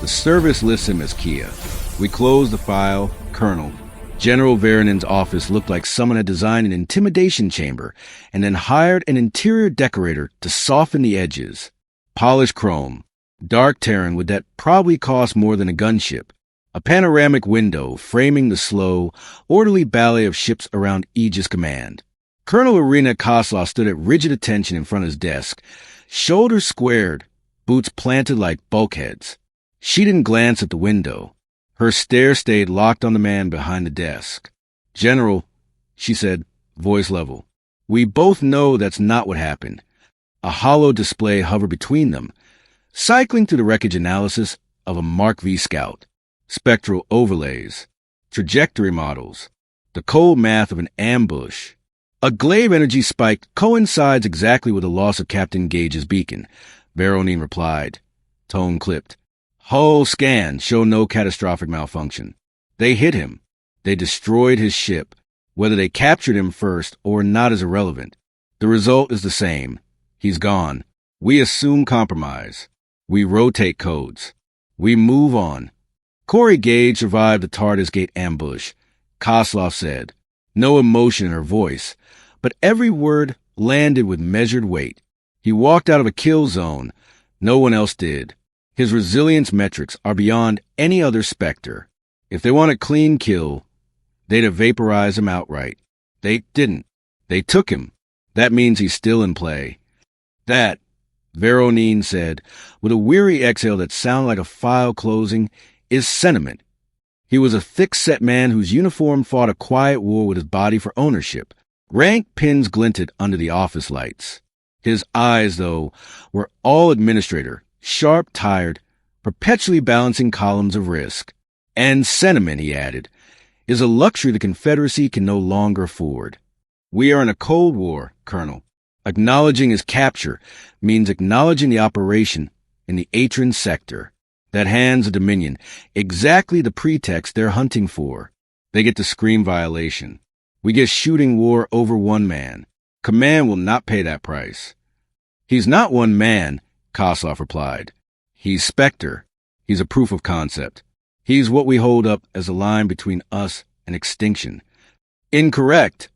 The service lists him as Kia. We closed the file. Colonel. General Veronin's office looked like someone had designed an intimidation chamber and then hired an interior decorator to soften the edges. Polished chrome. Dark Terran would that probably cost more than a gunship. A panoramic window framing the slow, orderly ballet of ships around Aegis Command. Colonel Irina Koslov stood at rigid attention in front of his desk, shoulders squared, boots planted like bulkheads. She didn't glance at the window. Her stare stayed locked on the man behind the desk. "General," she said, voice level, "we both know that's not what happened." A hollow display hovered between them, cycling through the wreckage analysis of a Mark V Scout. Spectral overlays, trajectory models, the cold math of an ambush. A Glaive energy spike coincides exactly with the loss of Captain Gage's beacon, Veronin replied. Tone clipped. Hull scan show no catastrophic malfunction. They hit him. They destroyed his ship. Whether they captured him first or not is irrelevant. The result is the same. He's gone. We assume compromise. We rotate codes. We move on. Corey Gage survived the TARDIS Gate ambush, Koslov said. No emotion in her voice, but every word landed with measured weight. He walked out of a kill zone. No one else did. His resilience metrics are beyond any other Spectre. If they want a clean kill, they'd have vaporized him outright. They didn't. They took him. That means he's still in play. That, Veronin said, with a weary exhale that sounded like a file closing, is sentiment. He was a thick-set man whose uniform fought a quiet war with his body for ownership. Rank pins glinted under the office lights. His eyes, though, were all administrator, sharp, tired, perpetually balancing columns of risk. And sentiment, he added, is a luxury the Confederacy can no longer afford. We are in a Cold War, Colonel. Acknowledging his capture means acknowledging the operation in the Atron sector. That hands the Dominion exactly the pretext they're hunting for. They get to scream violation. We get shooting war over one man. Command will not pay that price. He's not one man, Koslov replied. He's Spectre. He's a proof of concept. He's what we hold up as a line between us and extinction. Incorrect,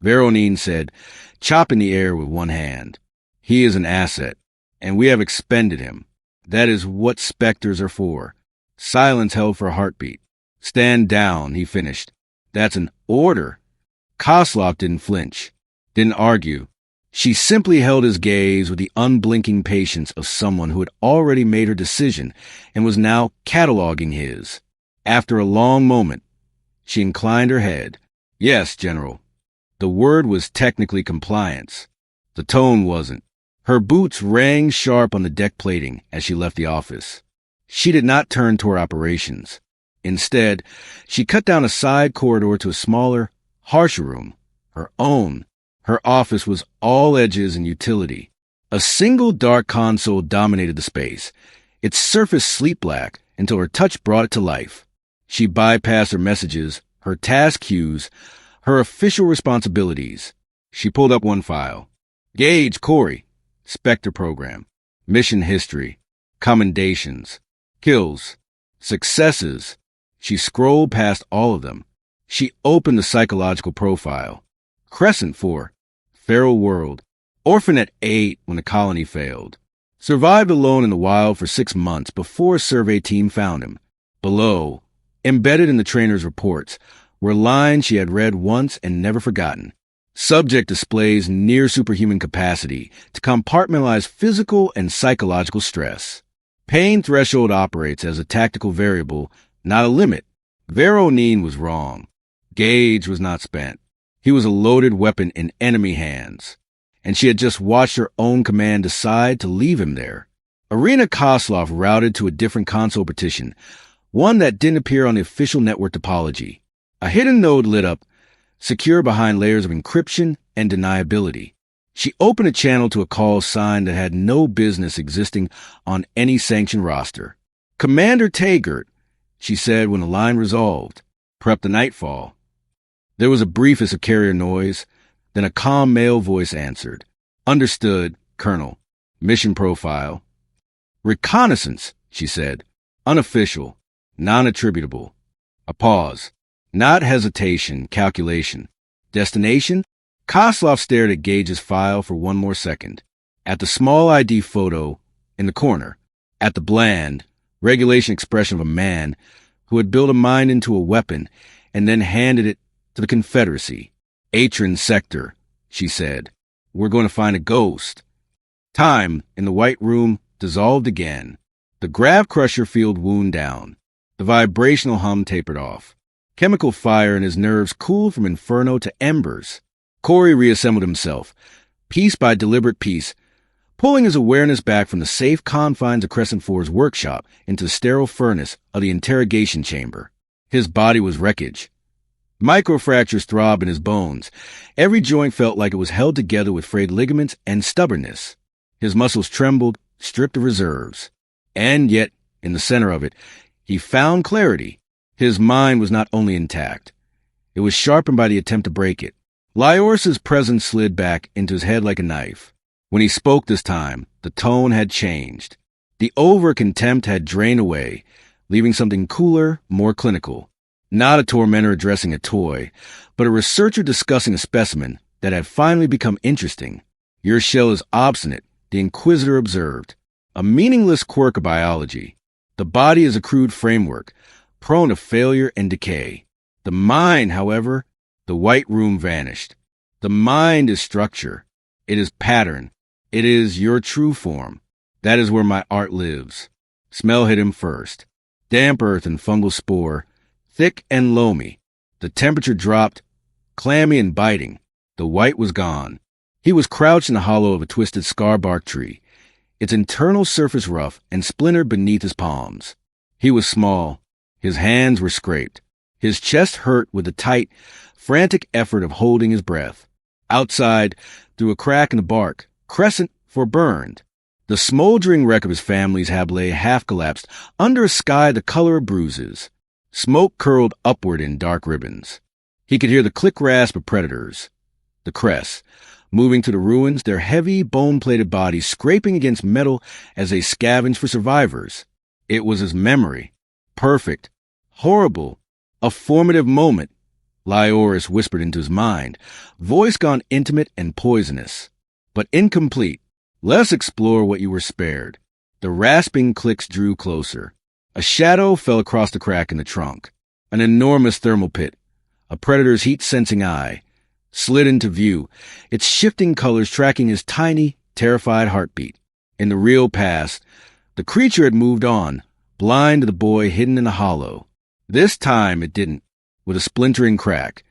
Veronin said, chopping the air with one hand. He is an asset, and we have expended him. That is what Spectres are for. Silence held for a heartbeat. Stand down, he finished. That's an order. Koslov didn't flinch, didn't argue. She simply held his gaze with the unblinking patience of someone who had already made her decision and was now cataloging his. After a long moment, she inclined her head. Yes, General. The word was technically compliance. The tone wasn't. Her boots rang sharp on the deck plating as she left the office. She did not turn toward operations. Instead, she cut down a side corridor to a smaller, harsher room, her own. Her office was all edges and utility. A single dark console dominated the space, its surface sleep black until her touch brought it to life. She bypassed her messages, her task queues, her official responsibilities. She pulled up one file. Gage, Corey. Spectre program, mission history, commendations, kills, successes. She scrolled past all of them. She opened the psychological profile. Crescent 4, feral world, orphan at 8 when the colony failed. Survived alone in the wild for 6 months before a survey team found him. Below, embedded in the trainer's reports, were lines she had read once and never forgotten. Subject displays near superhuman capacity to compartmentalize physical and psychological stress. Pain threshold operates as a tactical variable, not a limit. Veronin was wrong. Gage was not spent. He was a loaded weapon in enemy hands, and she had just watched her own command decide to leave him there. Irina Koslov routed to a different console partition, one that didn't appear on the official network topology. A hidden node lit up, secure behind layers of encryption and deniability. She opened a channel to a call sign that had no business existing on any sanctioned roster. Commander Taggart, she said when the line resolved. Prep the nightfall. There was a briefest of carrier noise, then a calm male voice answered. Understood, Colonel. Mission profile. Reconnaissance, she said. Unofficial. Non-attributable. A pause. Not hesitation, calculation. Destination? Koslov stared at Gage's file for one more second. At the small ID photo in the corner. At the bland, regulation expression of a man who had built a mind into a weapon and then handed it to the Confederacy. Atron Sector, she said. We're going to find a ghost. Time in the white room dissolved again. The grav crusher field wound down. The vibrational hum tapered off. Chemical fire in his nerves cooled from inferno to embers. Corey reassembled himself, piece by deliberate piece, pulling his awareness back from the safe confines of Crescent 4's workshop into the sterile furnace of the interrogation chamber. His body was wreckage. Microfractures throbbed in his bones. Every joint felt like it was held together with frayed ligaments and stubbornness. His muscles trembled, stripped of reserves. And yet, in the center of it, he found clarity. His mind was not only intact. It was sharpened by the attempt to break it. Lyoris's presence slid back into his head like a knife. When he spoke this time, the tone had changed. The over-contempt had drained away, leaving something cooler, more clinical. Not a tormentor addressing a toy, but a researcher discussing a specimen that had finally become interesting. Your shell is obstinate, the Inquisitor observed. A meaningless quirk of biology. The body is a crude framework, prone to failure and decay. The mind, however, the white room vanished. The mind is structure. It is pattern. It is your true form. That is where my art lives. Smell hit him first. Damp earth and fungal spore, thick and loamy. The temperature dropped, clammy and biting. The white was gone. He was crouched in the hollow of a twisted scarbark tree, its internal surface rough and splintered beneath his palms. He was small. His hands were scraped. His chest hurt with the tight, frantic effort of holding his breath. Outside, through a crack in the bark, Crescent 4 burned. The smoldering wreck of his family's hab lay half-collapsed under a sky the color of bruises. Smoke curled upward in dark ribbons. He could hear the click-rasp of predators. The crests, moving to the ruins, their heavy, bone-plated bodies scraping against metal as they scavenged for survivors. It was his memory. Perfect. Horrible. A formative moment. Lyoris whispered into his mind, voice gone intimate and poisonous. But incomplete. Let's explore what you were spared. The rasping clicks drew closer. A shadow fell across the crack in the trunk. An enormous thermal pit, a predator's heat-sensing eye, slid into view, its shifting colors tracking his tiny, terrified heartbeat. In the real past, the creature had moved on, blind to the boy hidden in the hollow. This time it didn't. With a splintering crack,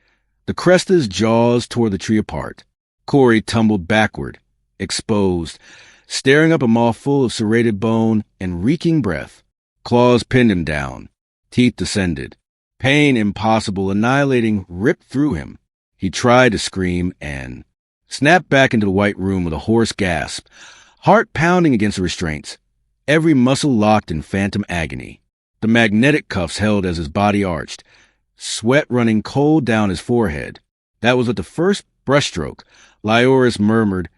the Cresta's jaws tore the tree apart. Corey tumbled backward, exposed, staring up a maw full of serrated bone and reeking breath. Claws pinned him down. Teeth descended. Pain impossible, annihilating, ripped through him. He tried to scream and snapped back into the white room with a hoarse gasp, heart pounding against the restraints, every muscle locked in phantom agony. The magnetic cuffs held as his body arched, sweat running cold down his forehead. That was at the first brushstroke. Lyoris murmured,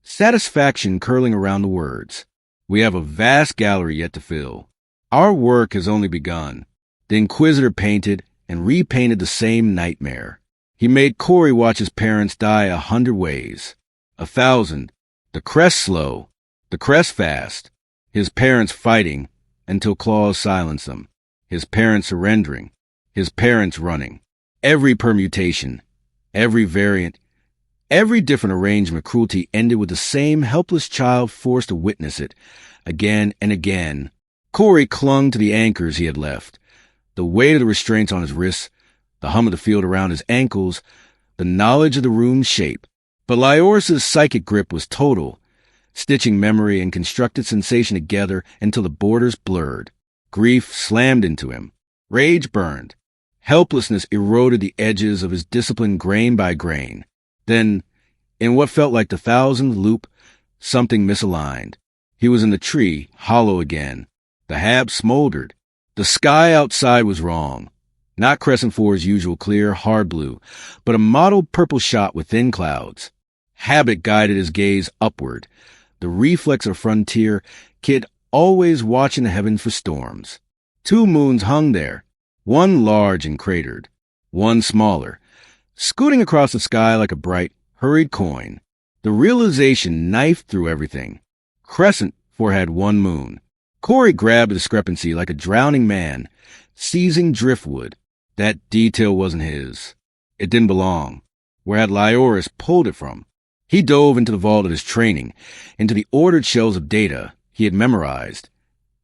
satisfaction curling around the words. We have a vast gallery yet to fill. Our work has only begun. The Inquisitor painted and repainted the same nightmare. He made Corey watch his parents die 100 ways. 1,000. The crest slow. The crest fast. His parents fighting until claws silenced them. His parents surrendering. His parents running. Every permutation, every variant, every different arrangement of cruelty ended with the same helpless child forced to witness it, again and again. Corey clung to the anchors he had left, the weight of the restraints on his wrists, the hum of the field around his ankles, the knowledge of the room's shape. But Lyoris's psychic grip was total, stitching memory and constructed sensation together until the borders blurred. Grief slammed into him. Rage burned. Helplessness eroded the edges of his discipline grain by grain. Then, in what felt like the 1,000th loop, something misaligned. He was in the tree, hollow again. The hab smoldered. The sky outside was wrong. Not Crescent 4's usual clear, hard blue, but a mottled purple shot with thin clouds. Habit guided his gaze upward, the reflex of frontier kid always watching the heavens for storms. 2 moons hung there, one large and cratered, one smaller, scooting across the sky like a bright, hurried coin. The realization knifed through everything. Crescent 4 had 1 moon. Corey grabbed the discrepancy like a drowning man, seizing driftwood. That detail wasn't his. It didn't belong. Where had Lyoris pulled it from? He dove into the vault of his training, into the ordered shells of data he had memorized.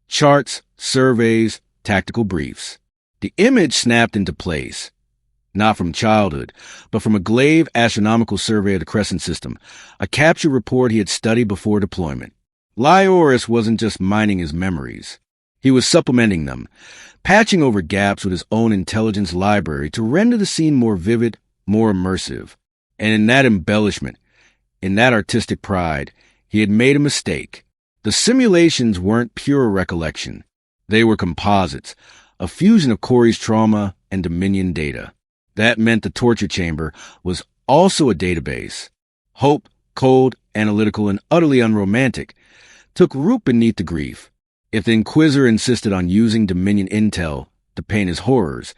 Charts, surveys, tactical briefs. The image snapped into place. Not from childhood, but from a Glaive astronomical survey of the Crescent system, a capture report he had studied before deployment. Lyoris wasn't just mining his memories. He was supplementing them, patching over gaps with his own intelligence library to render the scene more vivid, more immersive. And in that embellishment, in that artistic pride, he had made a mistake. The simulations weren't pure recollection. They were composites, a fusion of Corey's trauma and Dominion data. That meant the torture chamber was also a database. Hope, cold, analytical, and utterly unromantic, took root beneath the grief. If the Inquisitor insisted on using Dominion intel to paint his horrors,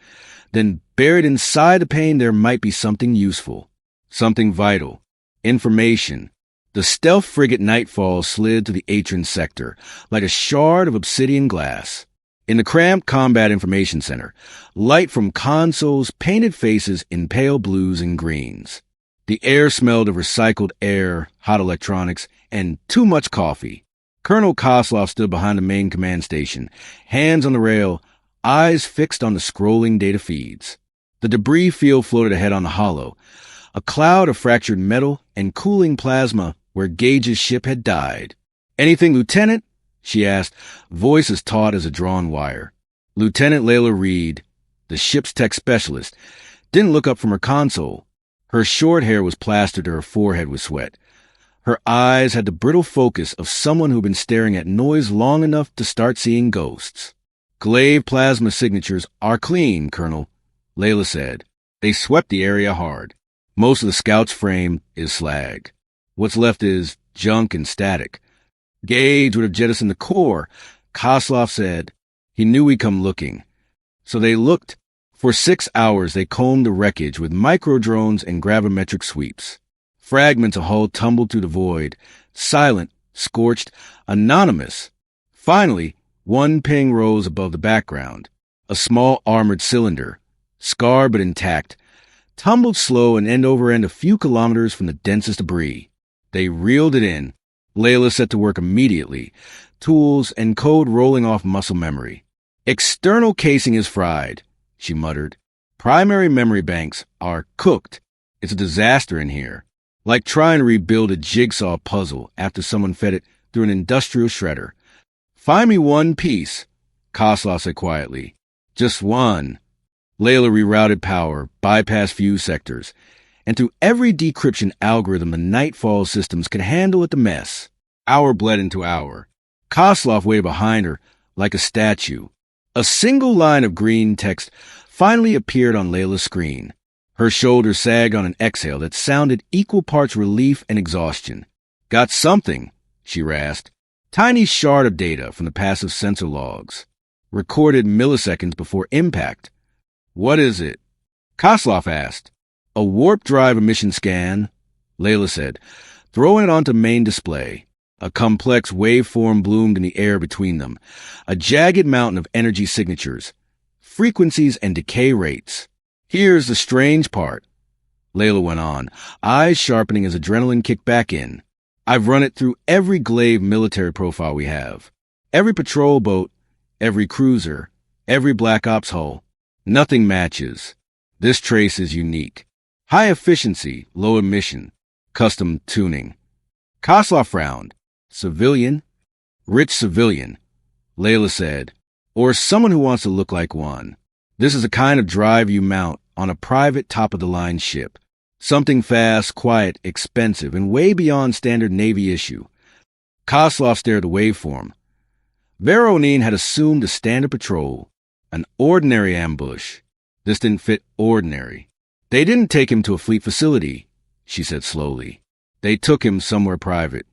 then buried inside the pain there might be something useful, something vital, information. The stealth frigate Nightfall slid to the Atron sector like a shard of obsidian glass. In the cramped combat information center, light from consoles painted faces in pale blues and greens. The air smelled of recycled air, hot electronics, and too much coffee. Colonel Koslov stood behind the main command station, hands on the rail, eyes fixed on the scrolling data feeds. The debris field floated ahead on the hollow, a cloud of fractured metal and cooling plasma where Gage's ship had died. "Anything, Lieutenant?" she asked, voice as taut as a drawn wire. Lieutenant Layla Reed, the ship's tech specialist, didn't look up from her console. Her short hair was plastered to her forehead with sweat. Her eyes had the brittle focus of someone who'd been staring at noise long enough to start seeing ghosts. "Glaive plasma signatures are clean, Colonel," Layla said. "They swept the area hard. Most of the scout's frame is slag. What's left is junk and static. Gage would have jettisoned the core," Koslov said. He knew we'd come looking. So they looked. For 6 hours they combed the wreckage with micro-drones and gravimetric sweeps. Fragments of hull tumbled through the void, silent, scorched, anonymous. Finally, one ping rose above the background. A small armored cylinder, scarred but intact, tumbled slow and end over end a few kilometers from the densest debris. They reeled it in. Layla set to work immediately, tools and code rolling off muscle memory. "External casing is fried," she muttered. "Primary memory banks are cooked. It's a disaster in here. Like trying to rebuild a jigsaw puzzle after someone fed it through an industrial shredder." "Find me one piece," Koslov said quietly. "Just one." Layla rerouted power, bypassed fuse sectors, and through every decryption algorithm the Nightfall systems could handle at the mess. Hour bled into hour. Koslov waited behind her like a statue. A single line of green text finally appeared on Layla's screen. Her shoulders sagged on an exhale that sounded equal parts relief and exhaustion. "Got something," she rasped. "Tiny shard of data from the passive sensor logs. Recorded milliseconds before impact." "What is it?" Koslov asked. "A warp drive emission scan," Layla said, throwing it onto main display. A complex waveform bloomed in the air between them, a jagged mountain of energy signatures, frequencies and decay rates. "Here's the strange part," Layla went on, eyes sharpening as adrenaline kicked back in. "I've run it through every Glaive military profile we have. Every patrol boat, every cruiser, every Black Ops hull. Nothing matches. This trace is unique. High efficiency, low emission, custom tuning." Koslov frowned. "Civilian? Rich civilian," Layla said. "Or someone who wants to look like one. This is the kind of drive you mount on a private top-of-the-line ship. Something fast, quiet, expensive, and way beyond standard Navy issue." Koslov stared at the waveform. Veronine had assumed a standard patrol, an ordinary ambush. This didn't fit ordinary. "They didn't take him to a fleet facility," she said slowly. "They took him somewhere private.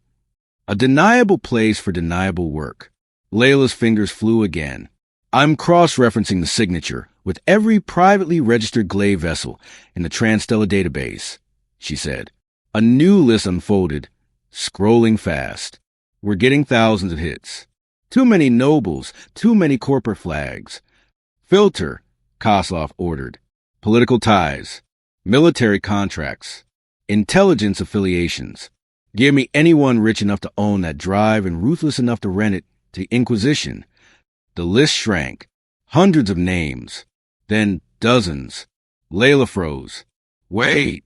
A deniable place for deniable work." Layla's fingers flew again. I'm cross-referencing the signature with every privately registered Glaive vessel in the Transstellar database, she said. A new list unfolded, scrolling fast. We're getting thousands of hits. Too many nobles, too many corporate flags. Filter, Koslov ordered. Political ties, military contracts, intelligence affiliations. Give me anyone rich enough to own that drive and ruthless enough to rent it to Inquisition. The list shrank. Hundreds of names. Then dozens. Layla froze. Wait.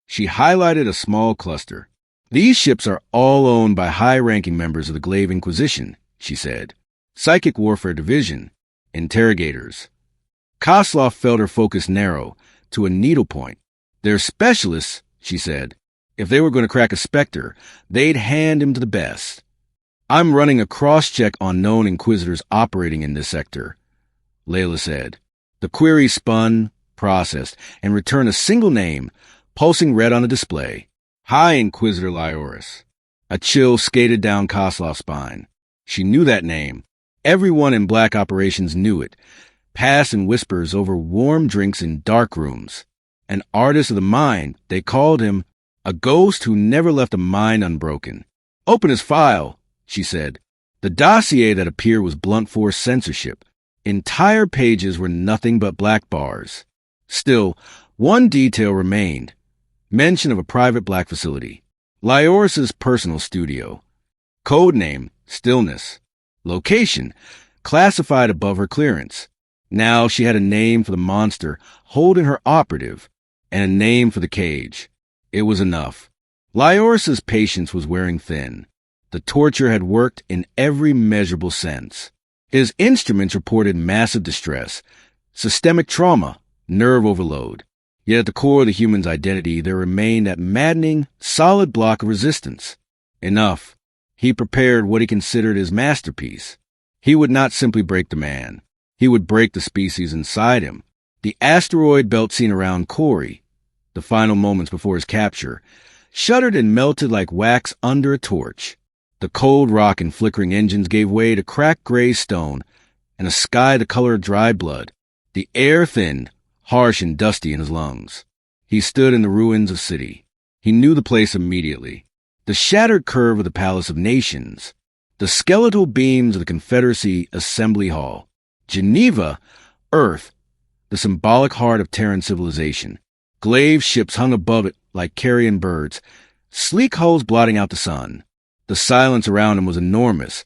She highlighted a small cluster. These ships are all owned by high-ranking members of the Glaive Inquisition, she said. Psychic Warfare Division. Interrogators. Koslov felt her focus narrow to a needlepoint. They're specialists, she said. If they were going to crack a Spectre, they'd hand him to the best. I'm running a cross-check on known Inquisitors operating in this sector, Layla said. The query spun, processed, and returned a single name, pulsing red on a display. Hi, Inquisitor Lyoris. A chill skated down Koslov's spine. She knew that name. Everyone in Black Operations knew it, passed in whispers over warm drinks in dark rooms. An artist of the mind, they called him, a ghost who never left a mind unbroken. Open his file, she said. The dossier that appeared was blunt force censorship. Entire pages were nothing but black bars. Still, one detail remained. Mention of a private black facility. Lyoris's personal studio. Code name, Stillness. Location, classified above her clearance. Now she had a name for the monster holding her operative, and a name for the cage. It was enough. Lyoris's patience was wearing thin. The torture had worked in every measurable sense. His instruments reported massive distress, systemic trauma, nerve overload. Yet at the core of the human's identity there remained that maddening, solid block of resistance. Enough. He prepared what he considered his masterpiece. He would not simply break the man. He would break the species inside him. The asteroid belt scene around Corey, the final moments before his capture, shuddered and melted like wax under a torch. The cold rock and flickering engines gave way to cracked gray stone and a sky the color of dried blood. The air thinned, harsh and dusty in his lungs. He stood in the ruins of city. He knew the place immediately. The shattered curve of the Palace of Nations. The skeletal beams of the Confederacy Assembly Hall. Geneva, Earth, the symbolic heart of Terran civilization. Glaive ships hung above it like carrion birds, sleek hulls blotting out the sun. The silence around him was enormous,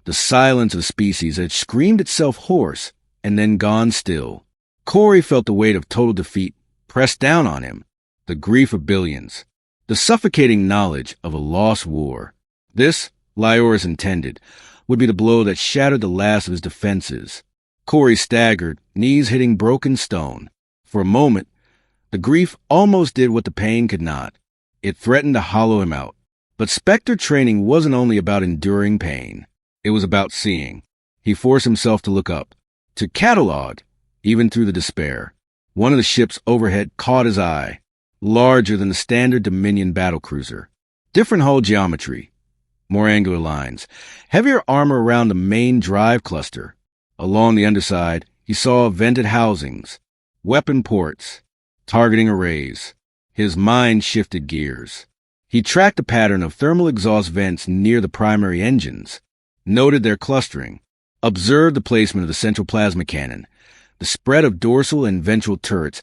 the silence of a species that had screamed itself hoarse and then gone still. Corey felt the weight of total defeat pressed down on him, the grief of billions, the suffocating knowledge of a lost war. This, Lyoris intended, would be the blow that shattered the last of his defenses. Corey staggered, knees hitting broken stone. For a moment, the grief almost did what the pain could not. It threatened to hollow him out. But Spectre training wasn't only about enduring pain. It was about seeing. He forced himself to look up, to catalog, even through the despair. One of the ships overhead caught his eye, larger than the standard Dominion battlecruiser. Different hull geometry, more angular lines, heavier armor around the main drive cluster. Along the underside, he saw vented housings, weapon ports, targeting arrays. His mind shifted gears. He tracked a pattern of thermal exhaust vents near the primary engines, noted their clustering, observed the placement of the central plasma cannon, the spread of dorsal and ventral turrets,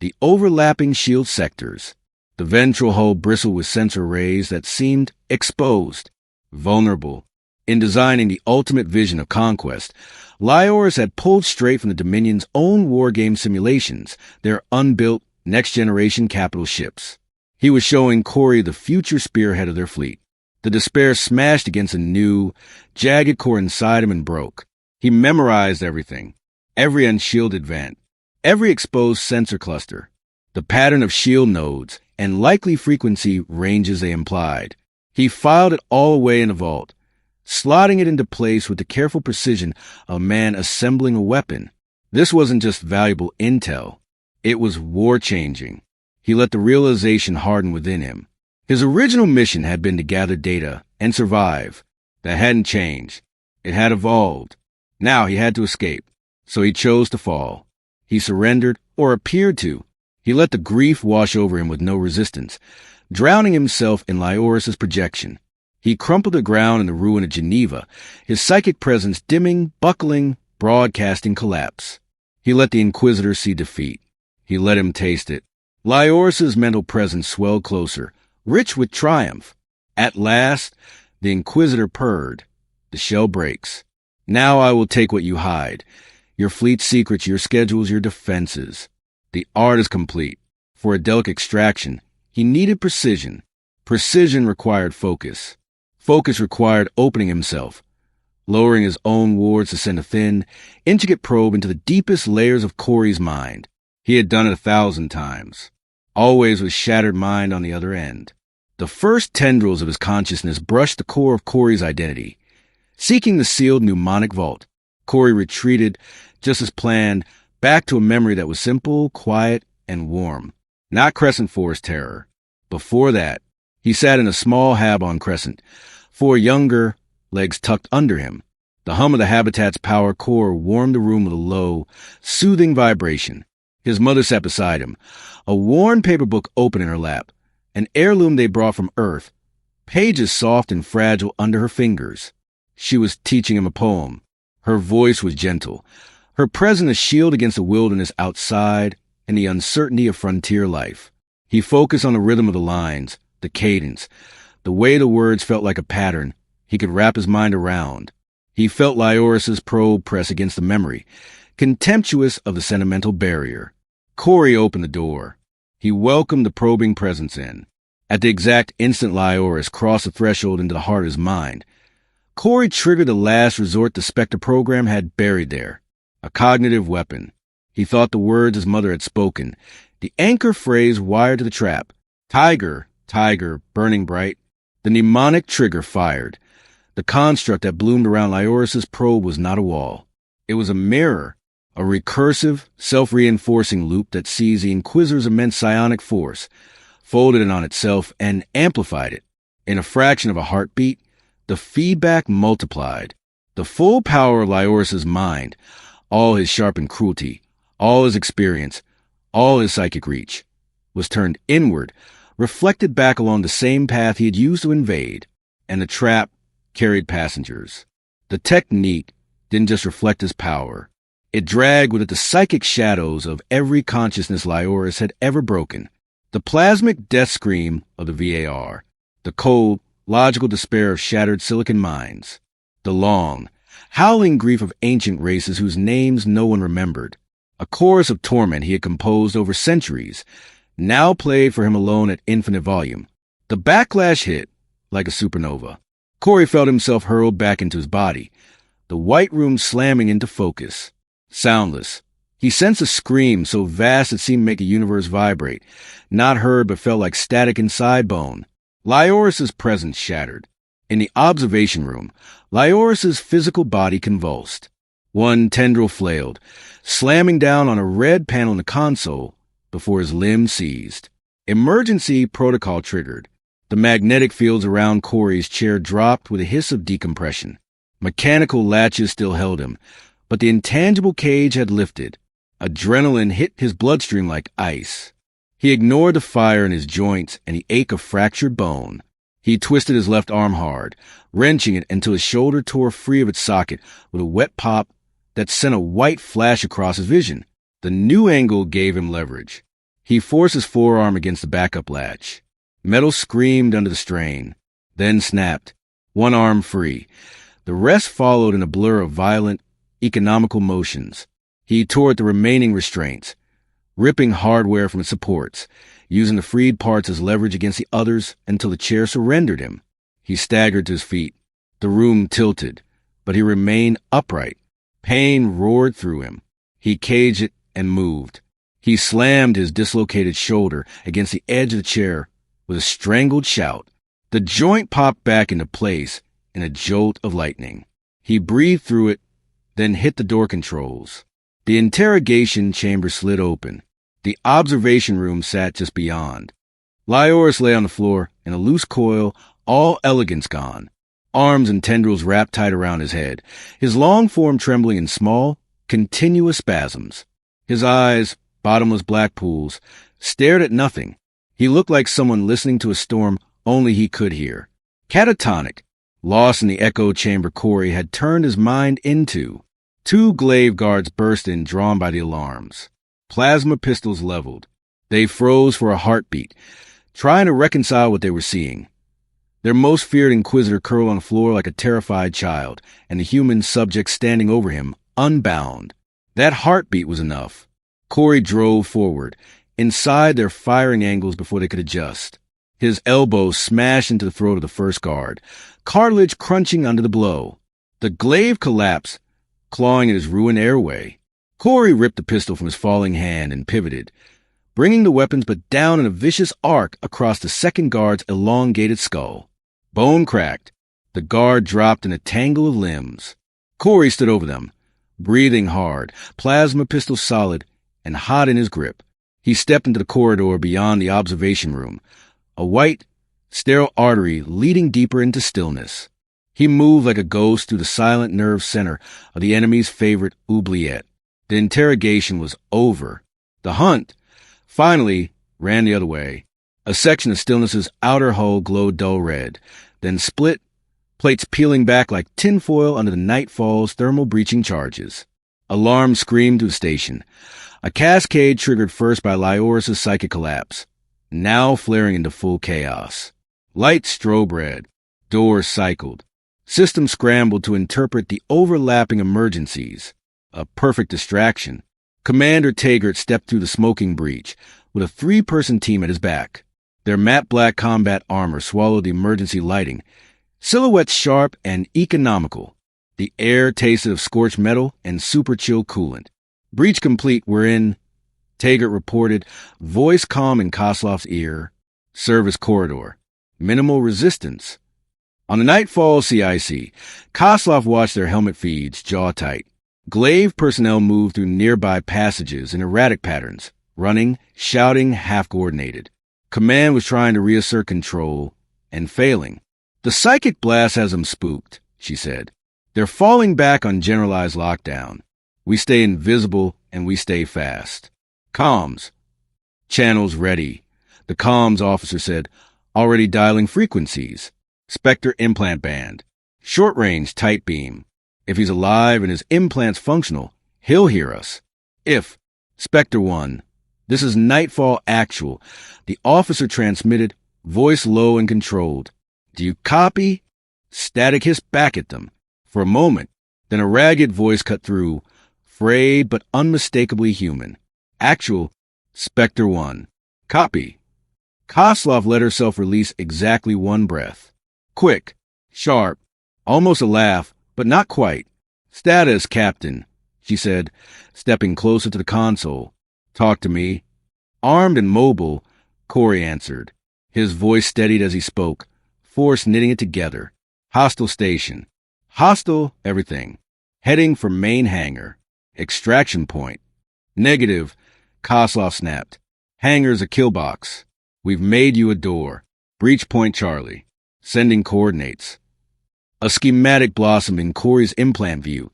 the overlapping shield sectors. The ventral hull bristled with sensor arrays that seemed exposed, vulnerable. In designing the ultimate vision of conquest, Lyoris had pulled straight from the Dominion's own wargame simulations, their unbuilt, next-generation capital ships. He was showing Corey the future spearhead of their fleet. The despair smashed against a new, jagged core inside him and broke. He memorized everything, every unshielded vent, every exposed sensor cluster, the pattern of shield nodes, and likely frequency ranges they implied. He filed it all away in a vault, slotting it into place with the careful precision of a man assembling a weapon. This wasn't just valuable intel. It was war-changing. He let the realization harden within him. His original mission had been to gather data and survive. That hadn't changed. It had evolved. Now he had to escape. So he chose to fall. He surrendered, or appeared to. He let the grief wash over him with no resistance, drowning himself in Lyoris's projection. He crumpled to the ground in the ruin of Geneva, his psychic presence dimming, buckling, broadcasting collapse. He let the Inquisitor see defeat. He let him taste it. Lyoris's mental presence swelled closer, rich with triumph. At last, the Inquisitor purred. The shell breaks. Now I will take what you hide. Your fleet secrets, your schedules, your defenses. The art is complete. For a delicate extraction, he needed precision. Precision required focus. Focus required opening himself, lowering his own wards to send a thin, intricate probe into the deepest layers of Corey's mind. He had done it 1,000 times, always with shattered mind on the other end. The first tendrils of his consciousness brushed the core of Corey's identity. Seeking the sealed mnemonic vault, Corey retreated, just as planned, back to a memory that was simple, quiet, and warm. Not Crescent Forest terror. Before that, he sat in a small hab on Crescent, 4 younger, legs tucked under him. The hum of the habitat's power core warmed the room with a low, soothing vibration. His mother sat beside him, a worn paper book open in her lap, an heirloom they brought from Earth, pages soft and fragile under her fingers. She was teaching him a poem. Her voice was gentle, her presence a shield against the wilderness outside and the uncertainty of frontier life. He focused on the rhythm of the lines, the cadence, the way the words felt like a pattern he could wrap his mind around. He felt Lyoris's probe press against the memory, contemptuous of the sentimental barrier. Corey opened the door. He welcomed the probing presence in. At the exact instant Lyoris crossed the threshold into the heart of his mind, Corey triggered the last resort the Spectre program had buried there, a cognitive weapon. He thought the words his mother had spoken, the anchor phrase wired to the trap. Tiger, tiger, burning bright. The mnemonic trigger fired. The construct that bloomed around Lyoris's probe was not a wall. It was a mirror, a recursive, self-reinforcing loop that seized the Inquisitor's immense psionic force, folded it on itself, and amplified it. In a fraction of a heartbeat, the feedback multiplied. The full power of Lyoris's mind, all his sharpened cruelty, all his experience, all his psychic reach, was turned inward, reflected back along the same path he had used to invade, and the trap carried passengers. The technique didn't just reflect his power. It dragged with it the psychic shadows of every consciousness Lyoris had ever broken. The plasmic death scream of the VAR, the cold, logical despair of shattered silicon minds, the long, howling grief of ancient races whose names no one remembered, a chorus of torment he had composed over centuries, now played for him alone at infinite volume. The backlash hit like a supernova. Corey felt himself hurled back into his body, the white room slamming into focus. Soundless. He sensed a scream so vast it seemed to make the universe vibrate, not heard but felt like static inside bone. Lyoris's presence shattered. In the observation room, Lyoris's physical body convulsed. One tendril flailed, slamming down on a red panel in the console before his limb seized. Emergency protocol triggered. The magnetic fields around Corey's chair dropped with a hiss of decompression. Mechanical latches still held him, but the intangible cage had lifted. Adrenaline hit his bloodstream like ice. He ignored the fire in his joints and the ache of fractured bone. He twisted his left arm hard, wrenching it until his shoulder tore free of its socket with a wet pop that sent a white flash across his vision. The new angle gave him leverage. He forced his forearm against the backup latch. Metal screamed under the strain, then snapped, one arm free. The rest followed in a blur of violent, economical motions. He tore at the remaining restraints, ripping hardware from its supports, using the freed parts as leverage against the others until the chair surrendered him. He staggered to his feet. The room tilted, but he remained upright. Pain roared through him. He caged it and moved. He slammed his dislocated shoulder against the edge of the chair with a strangled shout. The joint popped back into place in a jolt of lightning. He breathed through it, then hit the door controls. The interrogation chamber slid open. The observation room sat just beyond. Lyoris lay on the floor in a loose coil, all elegance gone. Arms and tendrils wrapped tight around his head, his long form trembling in small, continuous spasms. His eyes, bottomless black pools, stared at nothing. He looked like someone listening to a storm only he could hear. Catatonic, lost in the echo chamber Corey had turned his mind into. Two glaive guards burst in, drawn by the alarms. Plasma pistols leveled. They froze for a heartbeat, trying to reconcile what they were seeing. Their most feared Inquisitor curled on the floor like a terrified child, and the human subject standing over him, unbound. That heartbeat was enough. Corey drove forward, inside their firing angles before they could adjust. His elbow smashed into the throat of the first guard, cartilage crunching under the blow. The glaive collapsed, clawing at his ruined airway. Corey ripped the pistol from his falling hand and pivoted, bringing the weapons but down in a vicious arc across the second guard's elongated skull. Bone cracked. The guard dropped in a tangle of limbs. Corey stood over them, breathing hard, plasma pistol solid and hot in his grip. He stepped into the corridor beyond the observation room, a white, sterile artery leading deeper into stillness. He moved like a ghost through the silent nerve center of the enemy's favorite oubliette. The interrogation was over. The hunt, finally, ran the other way. A section of Stillness's outer hull glowed dull red, then split, plates peeling back like tinfoil under the Nightfall's thermal breaching charges. Alarms screamed through the station, a cascade triggered first by Lyoris' psychic collapse, now flaring into full chaos. Lights strobe red, doors cycled. Systems scrambled to interpret the overlapping emergencies. A perfect distraction. Commander Taggart stepped through the smoking breach with a three-person team at his back. Their matte black combat armor swallowed the emergency lighting, silhouettes sharp and economical. The air tasted of scorched metal and super chill coolant. Breach complete, we're in, Taggart reported, voice calm in Koslov's ear. Service corridor. Minimal resistance. On the Nightfall CIC, Koslov watched their helmet feeds, jaw tight. Glaive personnel moved through nearby passages in erratic patterns, running, shouting, half-coordinated. Command was trying to reassert control, and failing. The psychic blast has them spooked, she said. They're falling back on generalized lockdown. We stay invisible, and we stay fast. Comms. Channels ready. The comms officer said, already dialing frequencies. Spectre implant band. Short-range tight beam. If he's alive and his implant's functional, he'll hear us. If, Spectre 1, this is Nightfall Actual, the officer transmitted, voice low and controlled. Do you copy? Static hiss back at them. For a moment, then a ragged voice cut through, frayed but unmistakably human. Actual, Spectre 1. Copy. Koslov let herself release exactly one breath. Quick, sharp, almost a laugh, but not quite. Status, Captain, she said, stepping closer to the console. Talk to me. Armed and mobile, Corey answered. His voice steadied as he spoke, force knitting it together. Hostile station. Hostile everything. Heading for main hangar. Extraction point. Negative, Koslov snapped. Hangar's a kill box. We've made you a door. Breach point Charlie. Sending coordinates. A schematic blossomed in Corey's implant view,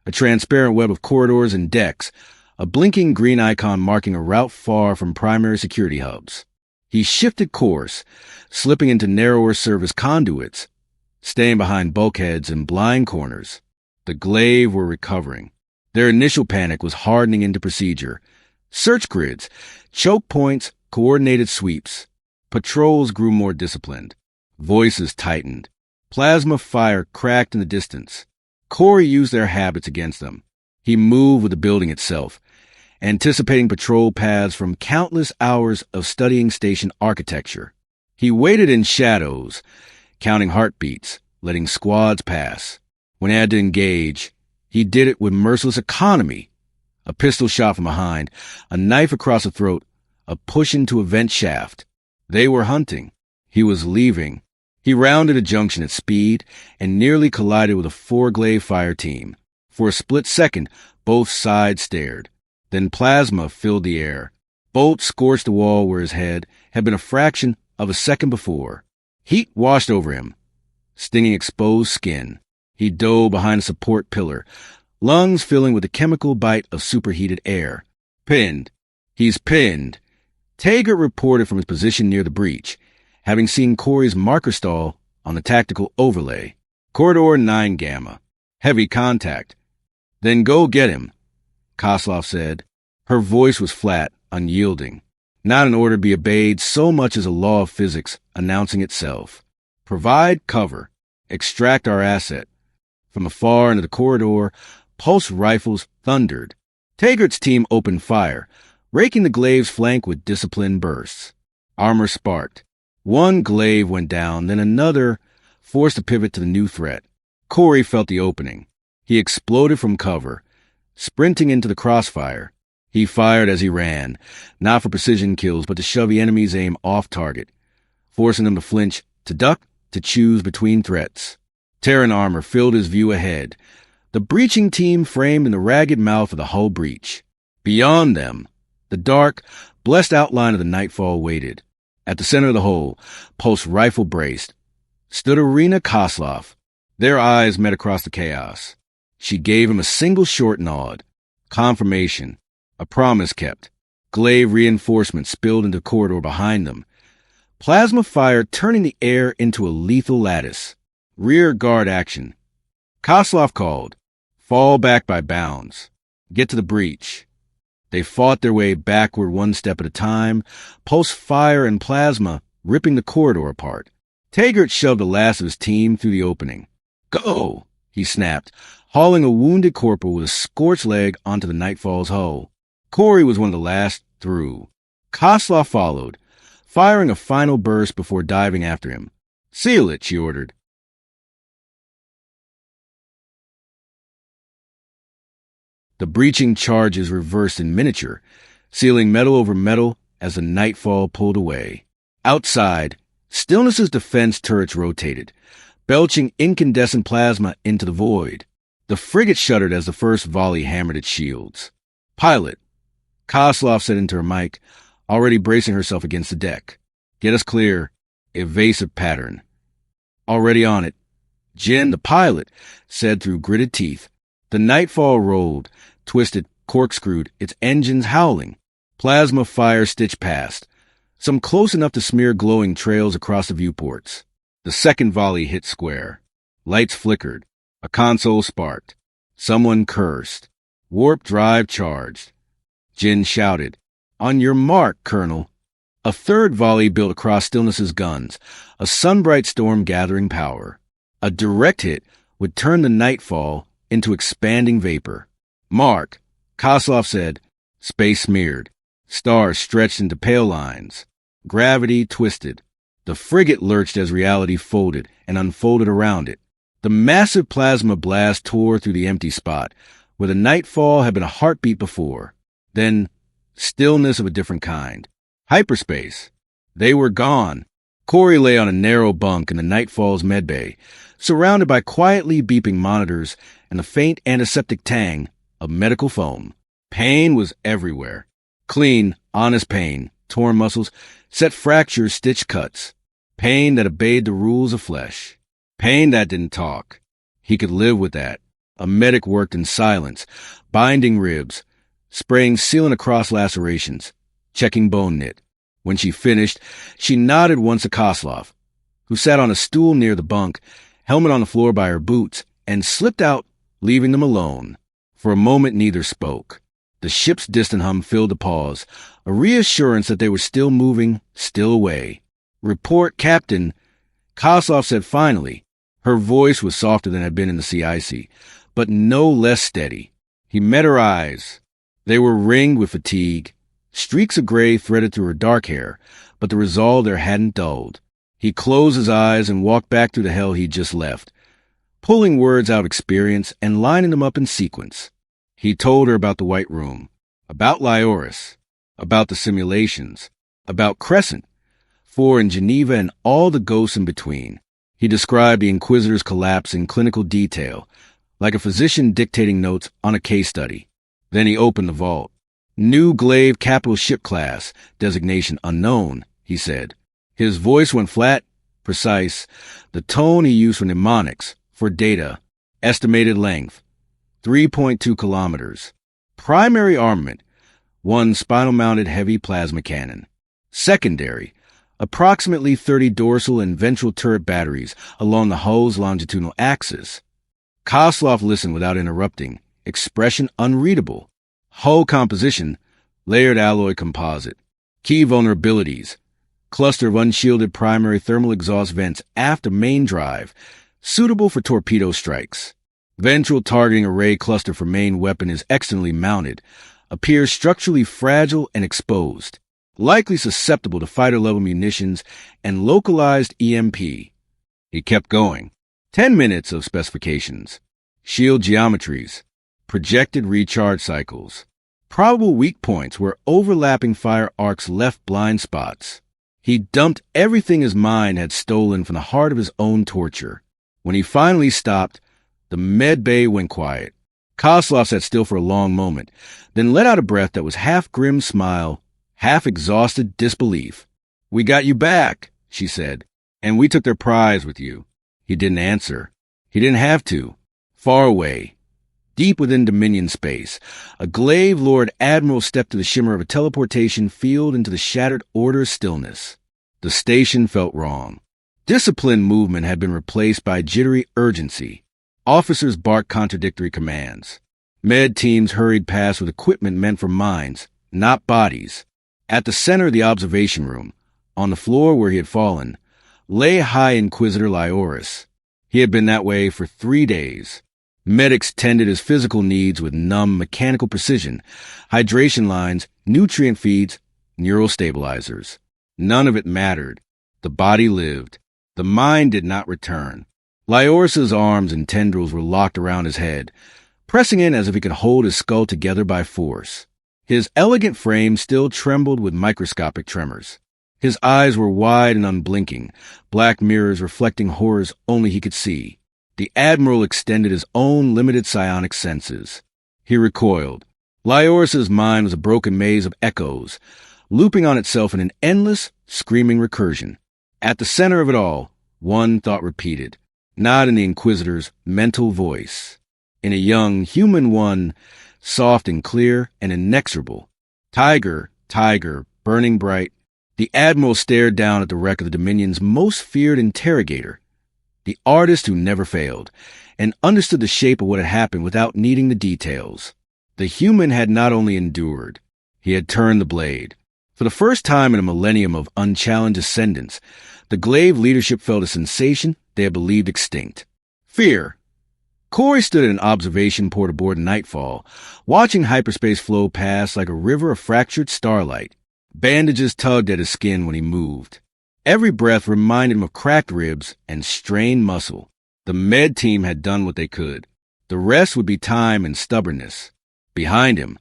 a transparent web of corridors and decks, a blinking green icon marking a route far from primary security hubs. He shifted course, slipping into narrower service conduits, staying behind bulkheads and blind corners. The Glaive were recovering. Their initial panic was hardening into procedure. Search grids, choke points, coordinated sweeps. Patrols grew more disciplined. Voices tightened. Plasma fire cracked in the distance. Corey used their habits against them. He moved with the building itself, anticipating patrol paths from countless hours of studying station architecture. He waited in shadows, counting heartbeats, letting squads pass. When he had to engage, he did it with merciless economy. A pistol shot from behind, a knife across the throat, a push into a vent shaft. They were hunting. He was leaving. He rounded a junction at speed and nearly collided with a four-glaive fire team. For a split second, both sides stared. Then plasma filled the air. Bolts scorched the wall where his head had been a fraction of a second before. Heat washed over him, stinging exposed skin. He dove behind a support pillar, lungs filling with the chemical bite of superheated air. Pinned. He's pinned. Taggart reported from his position near the breach, having seen Corey's marker stall on the tactical overlay. Corridor 9 Gamma. Heavy contact. Then go get him, Koslov said. Her voice was flat, unyielding. Not an order to be obeyed so much as a law of physics announcing itself. Provide cover. Extract our asset. From afar into the corridor, pulse rifles thundered. Taggart's team opened fire, raking the Glaive's flank with disciplined bursts. Armor sparked. One Glaive went down, then another, forced to pivot to the new threat. Corey felt the opening. He exploded from cover, sprinting into the crossfire. He fired as he ran, not for precision kills, but to shove the enemy's aim off target, forcing them to flinch, to duck, to choose between threats. Terran armor filled his view ahead, the breaching team framed in the ragged mouth of the hull breach. Beyond them, the dark, blessed outline of the nightfall waited. At the center of the hole, pulse rifle braced, stood Arena Koslov. Their eyes met across the chaos. She gave him a single short nod. Confirmation. A promise kept. Glaive reinforcements spilled into the corridor behind them. Plasma fire turning the air into a lethal lattice. Rear guard action. Koslov called. Fall back by bounds. Get to the breach. They fought their way backward one step at a time, pulse fire and plasma ripping the corridor apart. Taggart shoved the last of his team through the opening. Go, he snapped, hauling a wounded corporal with a scorched leg onto the Nightfall's hull. Corey was one of the last through. Koslov followed, firing a final burst before diving after him. Seal it, she ordered. The breaching charges reversed in miniature, sealing metal over metal as the Nightfall pulled away. Outside, Stillness's defense turrets rotated, belching incandescent plasma into the void. The frigate shuddered as the first volley hammered its shields. Pilot, Koslov said into her mic, already bracing herself against the deck. Get us clear. Evasive pattern. Already on it. Jin, the pilot, said through gritted teeth. The Nightfall rolled, twisted, corkscrewed, its engines howling. Plasma fire stitched past, some close enough to smear glowing trails across the viewports. The second volley hit square. Lights flickered. A console sparked. Someone cursed. Warp drive charged. Jin shouted, On your mark, Colonel. A third volley built across Stillness's guns, a sunbright storm gathering power. A direct hit would turn the Nightfall into expanding vapor. Mark, Koslov said. Space smeared. Stars stretched into pale lines. Gravity twisted. The frigate lurched as reality folded and unfolded around it. The massive plasma blast tore through the empty spot, where the Nightfall had been a heartbeat before. Then, stillness of a different kind. Hyperspace. They were gone. Corey lay on a narrow bunk in the Nightfall's medbay, surrounded by quietly beeping monitors and the faint antiseptic tang of medical foam. Pain was everywhere. Clean, honest pain, torn muscles, set fractures, stitched cuts. Pain that obeyed the rules of flesh. Pain that didn't talk. He could live with that. A medic worked in silence, binding ribs, spraying sealant across lacerations, checking bone knit. When she finished, she nodded once to Koslov, who sat on a stool near the bunk, helmet on the floor by her boots, and slipped out, leaving them alone. For a moment, neither spoke. The ship's distant hum filled the pause, a reassurance that they were still moving, still away. Report, Captain, Koslov said finally. Her voice was softer than had been in the CIC, but no less steady. He met her eyes. They were ringed with fatigue. Streaks of gray threaded through her dark hair, but the resolve there hadn't dulled. He closed his eyes and walked back through the hell he'd just left, pulling words out of experience and lining them up in sequence. He told her about the White Room, about Lyoris, about the simulations, about Crescent, 4 in Geneva, and all the ghosts in between. He described the Inquisitor's collapse in clinical detail, like a physician dictating notes on a case study. Then he opened the vault. New Glaive capital ship class, designation unknown, he said. His voice went flat, precise, the tone he used for mnemonics, for data, estimated length. 3.2 kilometers. Primary armament, one spinal-mounted heavy plasma cannon. Secondary, approximately 30 dorsal and ventral turret batteries along the hull's longitudinal axis. Kozlov listened without interrupting, expression unreadable. Hull composition, layered alloy composite. Key vulnerabilities, cluster of unshielded primary thermal exhaust vents aft of main drive, suitable for torpedo strikes. Ventral targeting array cluster for main weapon is externally mounted, appears structurally fragile and exposed, likely susceptible to fighter-level munitions and localized EMP. He kept going. 10 minutes of specifications. Shield geometries. Projected recharge cycles. Probable weak points where overlapping fire arcs left blind spots. He dumped everything his mind had stolen from the heart of his own torture. When he finally stopped, the med bay went quiet. Kozlov sat still for a long moment, then let out a breath that was half grim smile, half exhausted disbelief. "We got you back," she said, "and we took their prize with you." He didn't answer. He didn't have to. Far away, deep within Dominion space, a Glaive Lord Admiral stepped to the shimmer of a teleportation field into the shattered order's stillness. The station felt wrong. Disciplined movement had been replaced by jittery urgency. Officers barked contradictory commands. Med teams hurried past with equipment meant for minds, not bodies. At the center of the observation room, on the floor where he had fallen, lay High Inquisitor Lyoris. He had been that way for 3 days. Medics tended his physical needs with numb mechanical precision, hydration lines, nutrient feeds, neural stabilizers. None of it mattered. The body lived. The mind did not return. Lyoris's arms and tendrils were locked around his head, pressing in as if he could hold his skull together by force. His elegant frame still trembled with microscopic tremors. His eyes were wide and unblinking, black mirrors reflecting horrors only he could see. The Admiral extended his own limited psionic senses. He recoiled. Lyoris's mind was a broken maze of echoes, looping on itself in an endless, screaming recursion. At the center of it all, one thought repeated, not in the Inquisitor's mental voice, in a young human one, soft and clear and inexorable. Tiger, tiger, burning bright. The Admiral stared down at the wreck of the Dominion's most feared interrogator, the artist who never failed, and understood the shape of what had happened without needing the details. The human had not only endured, he had turned the blade. For the first time in a millennium of unchallenged ascendance, the Glaive leadership felt a sensation they had believed extinct. Fear. Corey stood at an observation port aboard Nightfall, watching hyperspace flow past like a river of fractured starlight. Bandages tugged at his skin when he moved. Every breath reminded him of cracked ribs and strained muscle. The med team had done what they could. The rest would be time and stubbornness. Behind him,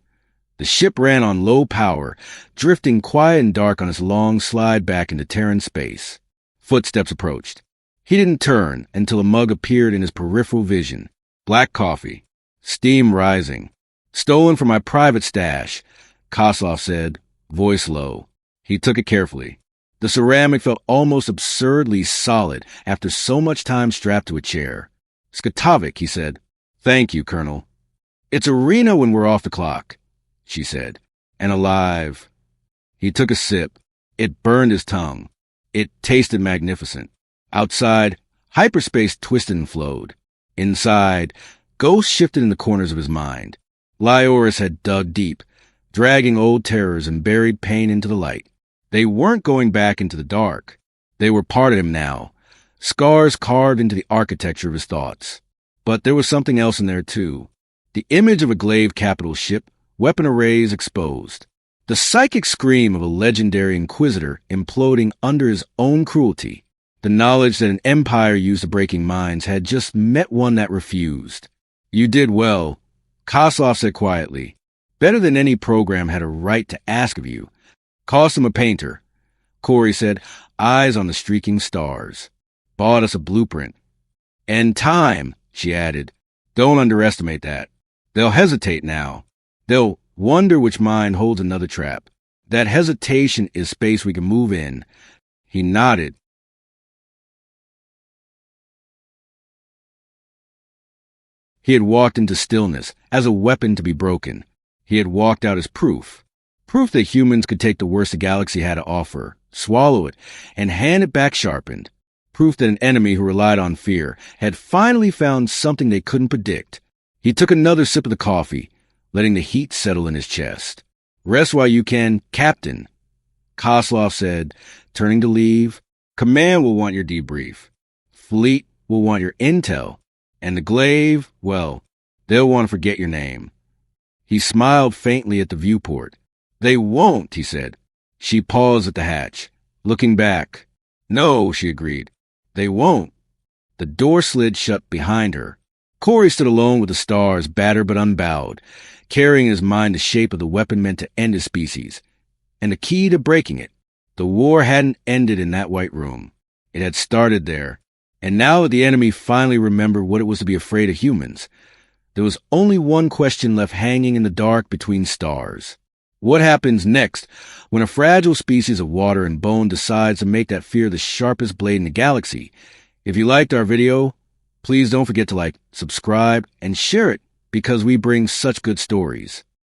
the ship ran on low power, drifting quiet and dark on its long slide back into Terran space. Footsteps approached. He didn't turn until a mug appeared in his peripheral vision. Black coffee. Steam rising. "Stolen from my private stash," Kozlov said, voice low. He took it carefully. The ceramic felt almost absurdly solid after so much time strapped to a chair. "Skatovik," he said. "Thank you, Colonel." "It's arena when we're off the clock," she said. "And alive." He took a sip. It burned his tongue. It tasted magnificent. Outside, hyperspace twisted and flowed. Inside, ghosts shifted in the corners of his mind. Lyoris had dug deep, dragging old terrors and buried pain into the light. They weren't going back into the dark. They were part of him now, scars carved into the architecture of his thoughts. But there was something else in there, too. The image of a Glaive capital ship, weapon arrays exposed. The psychic scream of a legendary Inquisitor imploding under his own cruelty. The knowledge that an empire used to breaking minds had just met one that refused. "You did well," Kozlov said quietly. "Better than any program had a right to ask of you. Cost him a painter," Corey said, eyes on the streaking stars. "Bought us a blueprint." "And time," she added. "Don't underestimate that. They'll hesitate now. They'll wonder which mind holds another trap. That hesitation is space we can move in." He nodded. He had walked into stillness as a weapon to be broken. He had walked out as proof. Proof that humans could take the worst the galaxy had to offer, swallow it, and hand it back sharpened. Proof that an enemy who relied on fear had finally found something they couldn't predict. He took another sip of the coffee, letting the heat settle in his chest. "Rest while you can, Captain," Koslov said, turning to leave. "Command will want your debrief. Fleet will want your intel. And the Glaive, well, they'll want to forget your name." He smiled faintly at the viewport. "They won't," he said. She paused at the hatch, looking back. "No," she agreed. "They won't." The door slid shut behind her. Corey stood alone with the stars, battered but unbowed, carrying in his mind the shape of the weapon meant to end his species, and the key to breaking it. The war hadn't ended in that white room. It had started there, and now that the enemy finally remembered what it was to be afraid of humans, there was only one question left hanging in the dark between stars. What happens next when a fragile species of water and bone decides to make that fear the sharpest blade in the galaxy? If you liked our video, please don't forget to like, subscribe, and share it because we bring such good stories.